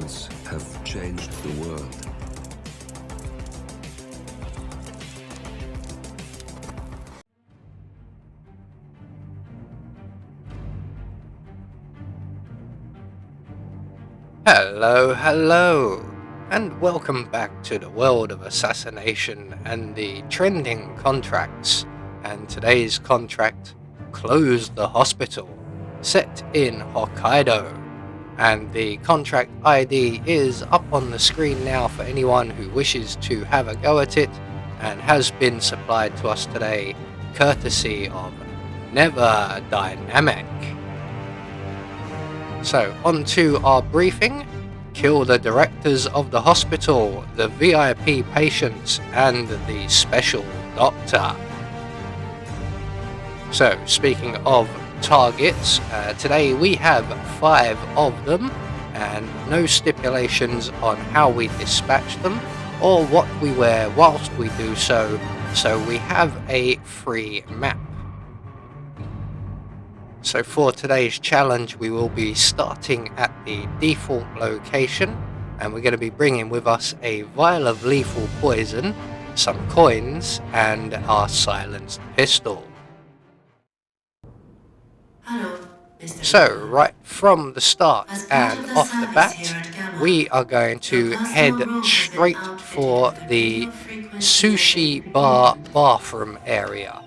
words have changed the world. Hello, and welcome back to the world of assassination and the trending contracts. And today's contract, Close the Hospital, set in Hokkaido. And the contract ID is up on the screen now for anyone who wishes to have a go at it, and has been supplied to us today courtesy of Never Dynamic. So, on to our briefing. Kill the directors of the hospital, the VIP patients, and the special doctor. So, speaking of targets, today we have 5 of them, and no stipulations on how we dispatch them or what we wear whilst we do so, so we have a free map. So for today's challenge, we will be starting at the default location, and we're going to be bringing with us a vial of lethal poison, some coins, and our silenced pistol. So right from the start and off the bat, we are going to head straight for the sushi bar bathroom area.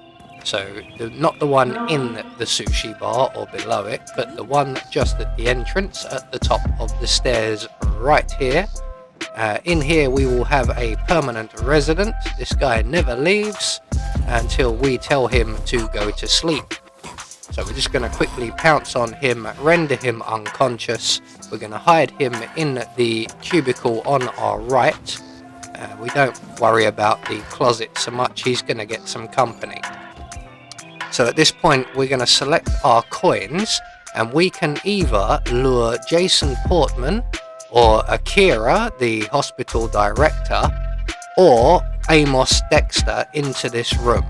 So not the one in the sushi bar or below it, but the one just at the entrance at the top of the stairs right here. In here we will have a permanent resident. This guy never leaves until we tell him to go to sleep. So we're just going to quickly pounce on him, render him unconscious. We're going to hide him in the cubicle on our right. We don't worry about the closet so much, he's going to get some company. So at this point we're going to select our coins, and we can either lure Jason Portman or Akira, the hospital director, or Amos Dexter into this room.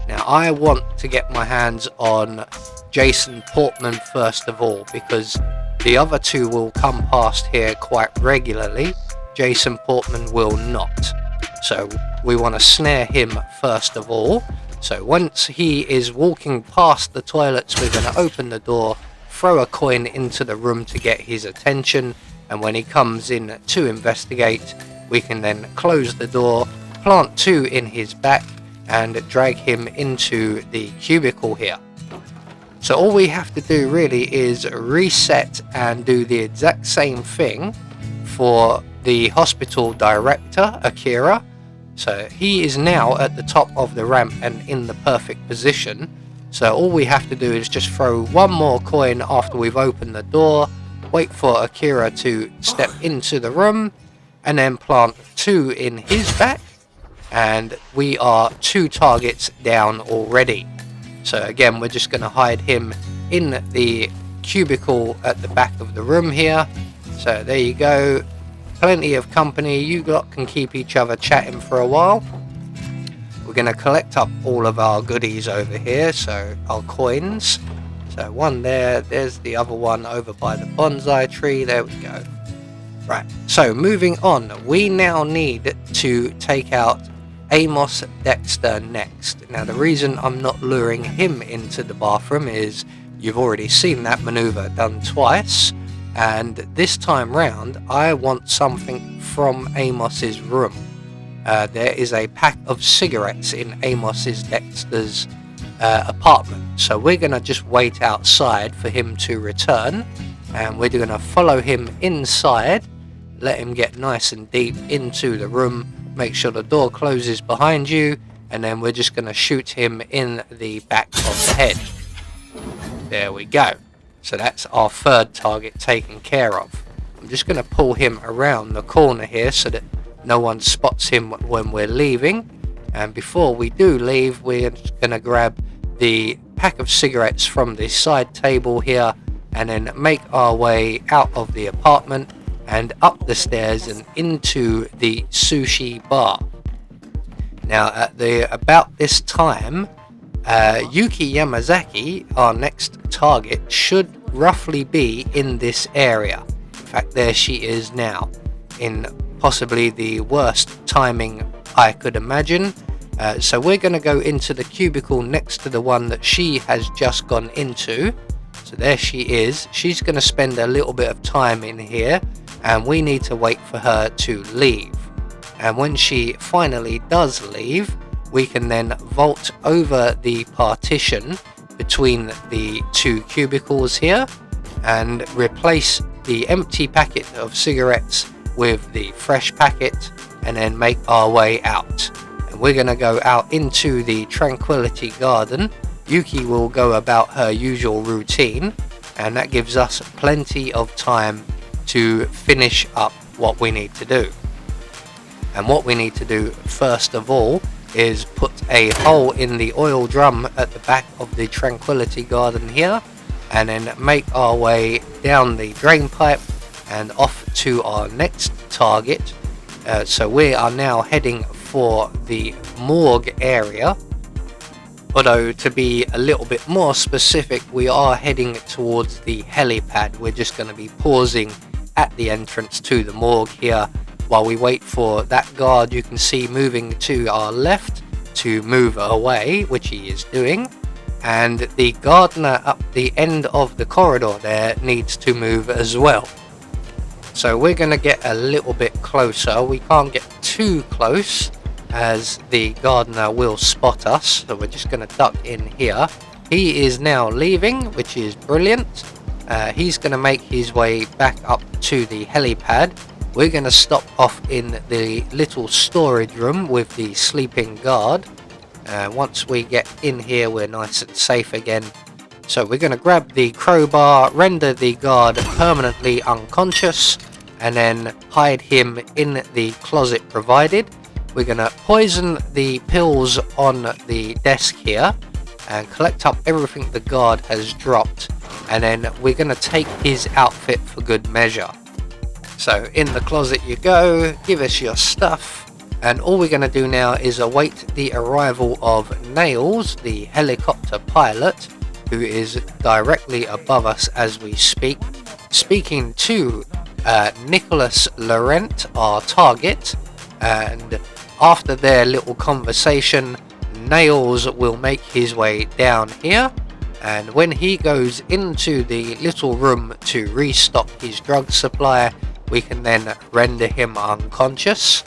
Now I want to get my hands on Jason Portman first of all, because the other two will come past here quite regularly. Jason Portman will not. So we want to snare him first of all. So once he is walking past the toilets, we're going to open the door, throw a coin into the room to get his attention, and when he comes in to investigate, we can then close the door, plant 2 in his back, and drag him into the cubicle here. So all we have to do really is reset and do the exact same thing for the hospital director, Akira. So he is now at the top of the ramp and in the perfect position. So all we have to do is just throw one more coin after we've opened the door, wait for Akira to step into the room, and then plant 2 in his back, and we are 2 targets down already. So again, we're just going to hide him in the cubicle at the back of the room here. So there you go. Plenty of company. You lot can keep each other chatting for a while. We're going to collect up all of our goodies over here, so our coins. So one there's the other one over by the bonsai tree. There we go. Right, so moving on, we now need to take out Amos Dexter next. Now the reason I'm not luring him into the bathroom is you've already seen that maneuver done twice. And this time round, I want something from Amos's room. There is a pack of cigarettes in Amos's Dexter's apartment. So we're going to just wait outside for him to return. And we're going to follow him inside, let him get nice and deep into the room, make sure the door closes behind you, and then we're just going to shoot him in the back of the head. There we go. So that's our 3rd target taken care of. I'm just going to pull him around the corner here so that no one spots him when we're leaving. And before we do leave, we're just going to grab the pack of cigarettes from the side table here, and then make our way out of the apartment and up the stairs and into the sushi bar. Now at about this time, Yuki Yamazaki, our next target, should roughly be in this area. fact, there she is now, in possibly the worst timing I could imagine. So we're going to go into the cubicle next to the one that she has just gone into. So there she is. She's going to spend a little bit of time in here, and we need to wait for her to leave. And when she finally does leave, we can then vault over the partition between the two cubicles here and replace the empty packet of cigarettes with the fresh packet, and then make our way out. And we're going to go out into the Tranquility Garden. Yuki will go about her usual routine, and that gives us plenty of time to finish up what we need to do. And what we need to do first of all is put a hole in the oil drum at the back of the Tranquility Garden here, and then make our way down the drain pipe and off to our next target. So we are now heading for the morgue area, although to be a little bit more specific, we are heading towards the helipad. We're just going to be pausing at the entrance to the morgue here while we wait for that guard you can see moving to our left to move away, which he is doing, and the gardener up the end of the corridor there needs to move as well. So we're going to get a little bit closer. We can't get too close as the gardener will spot us, so we're just going to duck in here. He is now leaving, which is brilliant. He's going to make his way back up to the helipad. We're going to stop off in the little storage room with the sleeping guard. Once we get in here, we're nice and safe again. So we're going to grab the crowbar, render the guard permanently unconscious, and then hide him in the closet provided. We're going to poison the pills on the desk here and collect up everything the guard has dropped, and then we're going to take his outfit for good measure. So in the closet you go, give us your stuff, and all we're going to do now is await the arrival of Nails, the helicopter pilot, who is directly above us as we speak, speaking to Nicholas Laurent, our target. And after their little conversation, Nails will make his way down here, and when he goes into the little room to restock his drug supply, we can then render him unconscious.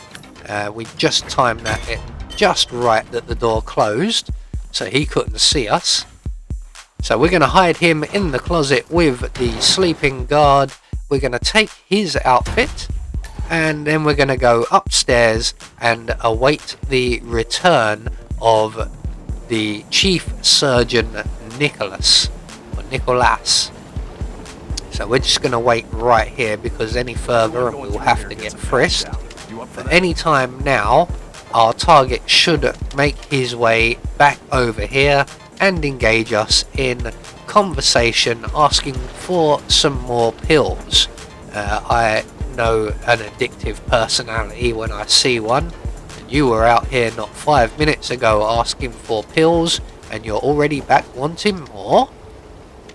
We just timed that in just right that the door closed, so he couldn't see us. So we're going to hide him in the closet with the sleeping guard. We're going to take his outfit, and then we're going to go upstairs and await the return of the chief surgeon Nicholas. So we're just going to wait right here, because any further and we'll have to get frisked. But any time now, our target should make his way back over here and engage us in conversation, asking for some more pills. I know an addictive personality when I see one. And you were out here not 5 minutes ago asking for pills, and you're already back wanting more?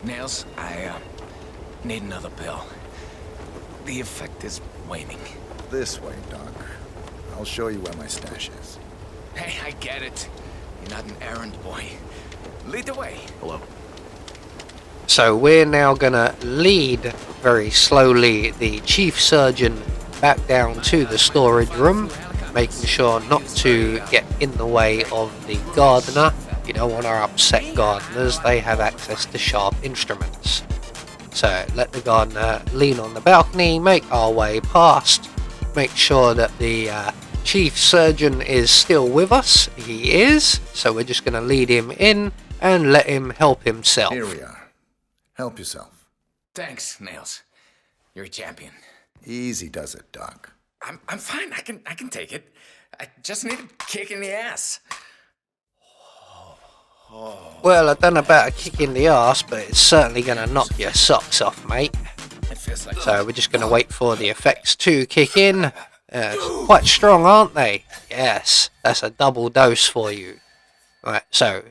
Nails, I need another pill. The effect is waning. This way, Doc. I'll show you where my stash is. Hey, I get it. You're not an errand boy. Lead the way. Hello. So we're now gonna lead very slowly the chief surgeon back down to the storage room, making sure not to get in the way of the gardener. You don't want to upset gardeners, they have access to sharp instruments. So let the gardener lean on the balcony, make our way past, make sure that the chief surgeon is still with us. He is, so we're just going to lead him in and let him help himself. Here we are. Help yourself. Thanks, Nails. You're a champion. Easy does it, Doc. I'm fine. I can take it. I just need a kick in the ass. Well, I don't know about a kick in the arse, but it's certainly going to knock your socks off, mate. It feels like So we're just going to wait for the effects to kick in. Quite strong, aren't they? Yes, that's a double dose for you. Right, so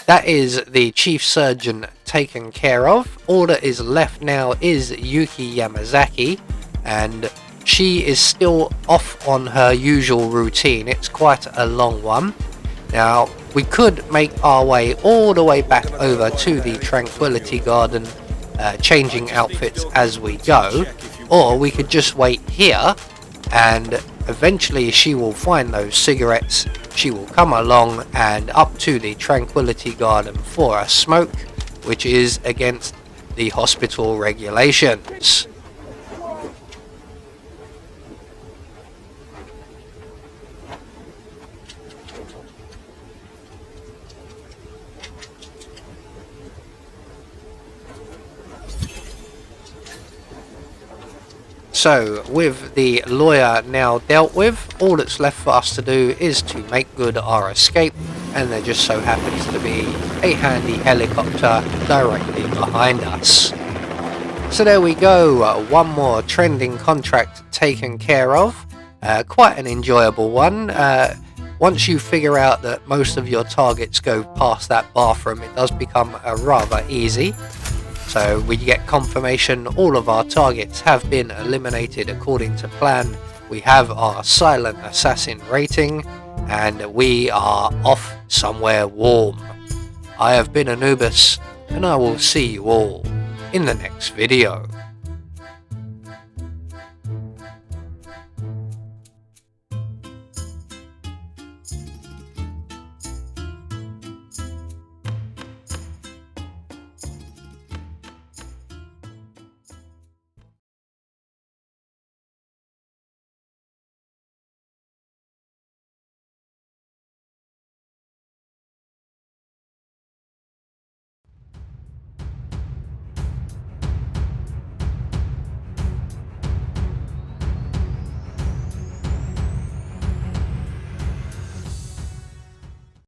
that is the chief surgeon taken care of. All that is left now is Yuki Yamazaki. and she is still off on her usual routine. It's quite a long one. Now, we could make our way all the way back over to the Tranquility Garden, changing outfits as we go, or we could just wait here, and eventually she will find those cigarettes, she will come along and up to the Tranquility Garden for a smoke, which is against the hospital regulations. So, with the lawyer now dealt with, all that's left for us to do is to make good our escape, and there just so happens to be a handy helicopter directly behind us. So there we go, one more trending contract taken care of. Quite an enjoyable one. Once you figure out that most of your targets go past that bathroom, it does become rather easy. So we get confirmation all of our targets have been eliminated according to plan. We have our silent assassin rating, and we are off somewhere warm. I have been Anubis, and I will see you all in the next video.